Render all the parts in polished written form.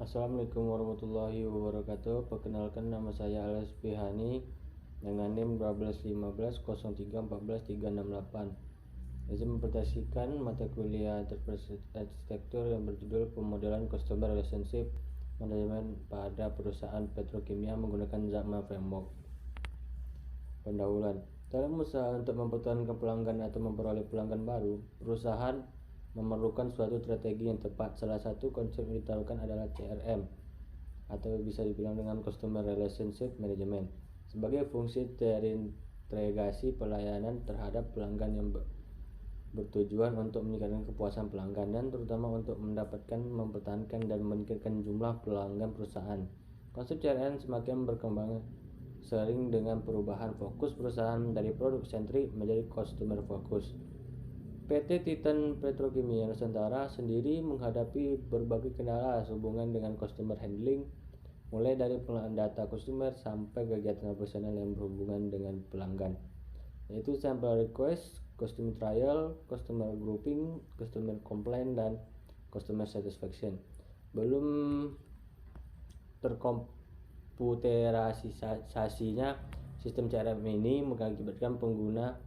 Assalamualaikum warahmatullahi wabarakatuh. Perkenalkan, nama saya Ales Pihani dengan NIM 1215031438. Izin mempresentasikan mata kuliah arsitektur yang berjudul Pemodelan Customer Relationship Management pada perusahaan petrokimia menggunakan Zahman Framework. Pendahuluan. Dalam usaha untuk mempertahankan pelanggan atau memperoleh pelanggan baru, perusahaan memerlukan suatu strategi yang tepat. Salah satu konsep yang ditawarkan adalah CRM atau bisa dibilang dengan Customer Relationship Management sebagai fungsi terintegrasi pelayanan terhadap pelanggan yang bertujuan untuk meningkatkan kepuasan pelanggan dan terutama untuk mendapatkan, mempertahankan, dan meningkatkan jumlah pelanggan perusahaan. Konsep CRM semakin berkembang sering dengan perubahan fokus perusahaan dari produk sentrik menjadi customer fokus. PT Titan Petrokimia Nusantara sendiri menghadapi berbagai kendala sehubungan dengan customer handling, mulai dari pengolahan data customer sampai kegiatan operasional yang berhubungan dengan pelanggan, yaitu sample request, customer trial, customer grouping, customer complaint, dan customer satisfaction. Belum terkomputerisasinya sistem CRM ini mengakibatkan pengguna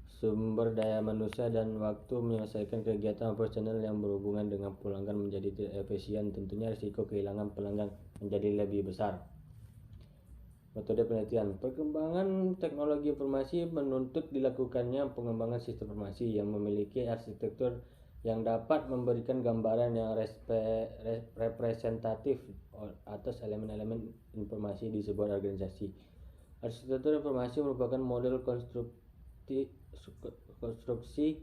sumber daya manusia dan waktu menyelesaikan kegiatan operasional yang berhubungan dengan pelanggan menjadi tidak efisien. Tentunya risiko kehilangan pelanggan menjadi lebih besar. Metode penelitian. Perkembangan teknologi informasi menuntut dilakukannya pengembangan sistem informasi yang memiliki arsitektur yang dapat memberikan gambaran yang representatif atas elemen-elemen informasi di sebuah organisasi. Arsitektur informasi merupakan model konstruksi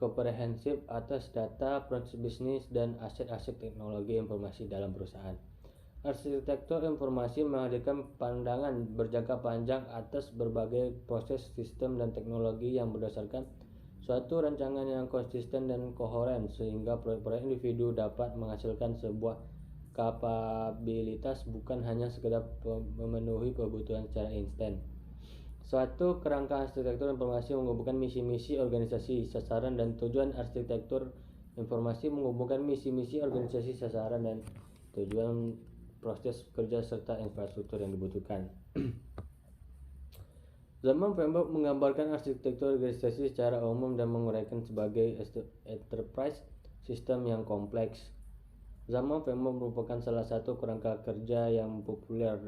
komprehensif atas data, proses bisnis, dan aset-aset teknologi informasi dalam perusahaan. Arsitektur informasi menghadirkan pandangan berjangka panjang atas berbagai proses, sistem, dan teknologi yang berdasarkan suatu rancangan yang konsisten dan koheren sehingga proyek-proyek individu dapat menghasilkan sebuah kapabilitas bukan hanya sekedar memenuhi kebutuhan secara instan. Suatu kerangka arsitektur informasi menghubungkan misi-misi organisasi, sasaran, dan tujuan. Arsitektur informasi menghubungkan misi-misi organisasi, sasaran, dan tujuan, proses kerja, serta infrastruktur yang dibutuhkan. Zahman Framework menggambarkan arsitektur organisasi secara umum dan menguraikan sebagai enterprise system yang kompleks. Zahman Framework merupakan salah satu kerangka kerja yang populer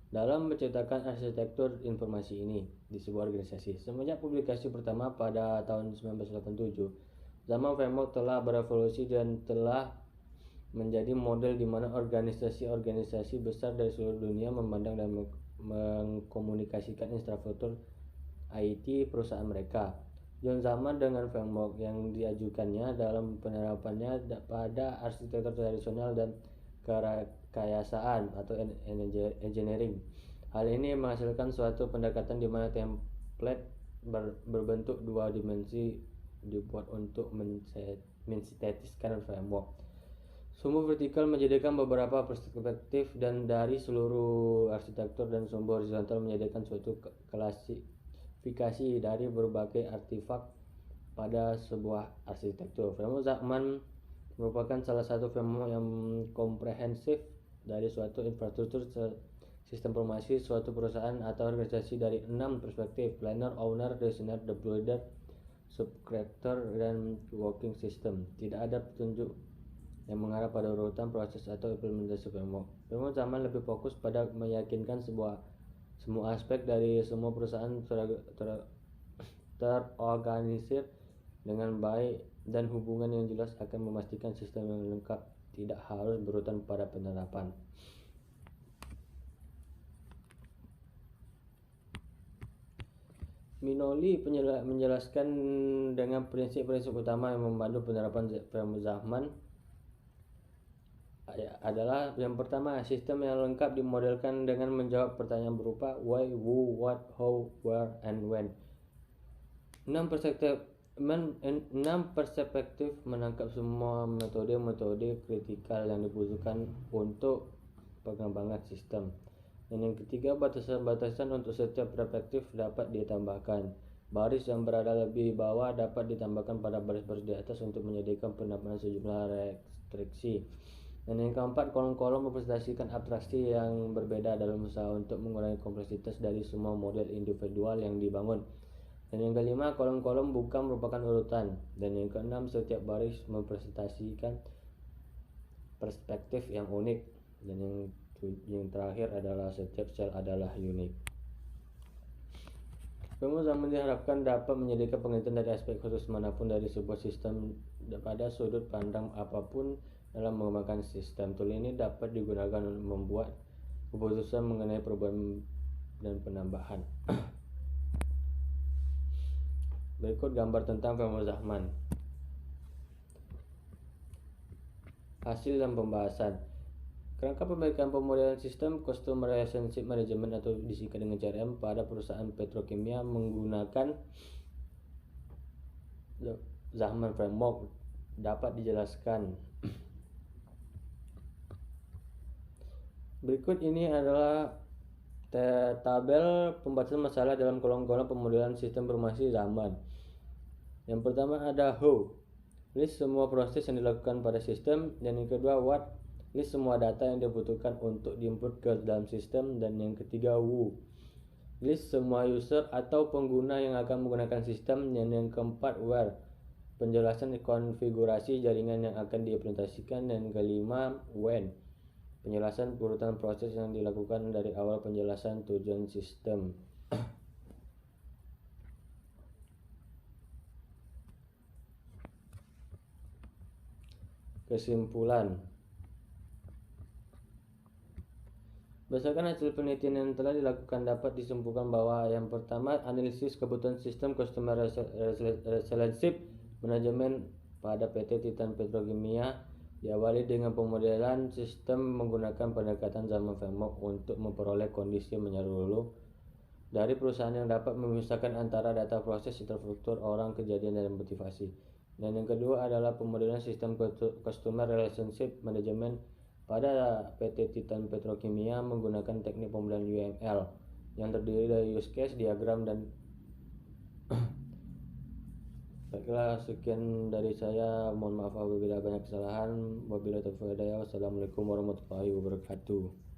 dalam menciptakan arsitektur informasi ini di sebuah organisasi. Semenjak publikasi pertama pada tahun 1987, Zahman Framework telah berevolusi dan telah menjadi model di mana organisasi-organisasi besar dari seluruh dunia memandang dan mengkomunikasikan infrastruktur IT perusahaan mereka. John Zahman dengan framework yang diajukannya dalam penerapannya pada arsitektur tradisional dan kerekayasaan atau engineering. Hal ini menghasilkan suatu pendekatan di mana template berbentuk dua dimensi dibuat untuk mensintetiskan framework. Sumber vertikal menyediakan beberapa perspektif dan dari seluruh arsitektur, dan sumber horizontal menyediakan suatu klasifikasi dari berbagai artefak pada sebuah arsitektur. Framework Zahman merupakan salah satu framework yang komprehensif dari suatu infrastruktur sistem informasi suatu perusahaan atau organisasi dari 6 perspektif: planner, owner, designer, deployer, subcontractor, dan working system. Tidak ada petunjuk yang mengarah pada urutan proses atau implementasi framework. Framework Zahman lebih fokus pada meyakinkan semua aspek dari semua perusahaan terorganisir dengan baik dan hubungan yang jelas akan memastikan sistem yang lengkap, tidak harus berurutan pada penerapan. Minoli menjelaskan dengan prinsip-prinsip utama yang membantu penerapan framework Zahman adalah yang pertama, sistem yang lengkap dimodelkan dengan menjawab pertanyaan berupa why, who, what, how, where, and when. 6 perspektif menangkap semua metode-metode kritikal yang dibutuhkan untuk pengembangan sistem. Dan yang ketiga, batasan-batasan untuk setiap perspektif dapat ditambahkan. Baris yang berada lebih bawah dapat ditambahkan pada baris-baris di atas untuk menyediakan penambahan sejumlah restriksi. Dan yang keempat, kolom-kolom mempresentasikan abstraksi yang berbeda dalam usaha untuk mengurangi kompleksitas dari semua model individual yang dibangun. Dan yang kelima, kolom-kolom bukan merupakan urutan. Dan yang keenam, setiap baris mempresentasikan perspektif yang unik. Dan yang terakhir adalah setiap sel adalah unik. Pemrograman diharapkan dapat menyediakan pengertian dari aspek khusus manapun dari sebuah sistem pada sudut pandang apapun dalam mengembangkan sistem. Tool ini dapat digunakan untuk membuat keputusan mengenai perubahan dan penambahan. Berikut gambar tentang pemrograman. Hasil dan pembahasan. Kerangka pembagian pemodelan sistem Customer Relationship Management atau disingkat dengan CRM pada perusahaan petrokimia menggunakan Zahman Framework dapat dijelaskan. Berikut ini adalah tabel pembatasan masalah dalam kolom-kolom pemodelan sistem informasi Zahman. Yang pertama ada who, list semua proses yang dilakukan pada sistem, dan yang kedua what, list semua data yang dibutuhkan untuk diinput ke dalam sistem, dan yang ketiga who, list semua user atau pengguna yang akan menggunakan sistem, dan yang keempat where, penjelasan konfigurasi jaringan yang akan diimplementasikan, dan kelima when, penjelasan urutan proses yang dilakukan dari awal penjelasan tujuan sistem. Kesimpulan. Berdasarkan hasil penelitian yang telah dilakukan dapat disimpulkan bahwa yang pertama, analisis kebutuhan sistem Customer Relationship Management pada PT Titan Petrokimia diawali dengan pemodelan sistem menggunakan pendekatan Zahman Framework untuk memperoleh kondisi menyeluruh dari perusahaan yang dapat memisahkan antara data proses, infrastruktur, orang, kejadian, dan motivasi. Dan yang kedua adalah pemodelan sistem Customer Relationship Management pada PT Titan Petrokimia menggunakan teknik pemodelan UML yang terdiri dari use case, diagram, dan baiklah, sekian dari saya. Mohon maaf apabila banyak kesalahan. Wabillahi taufiq wal hidayah. Wassalamualaikum warahmatullahi wabarakatuh.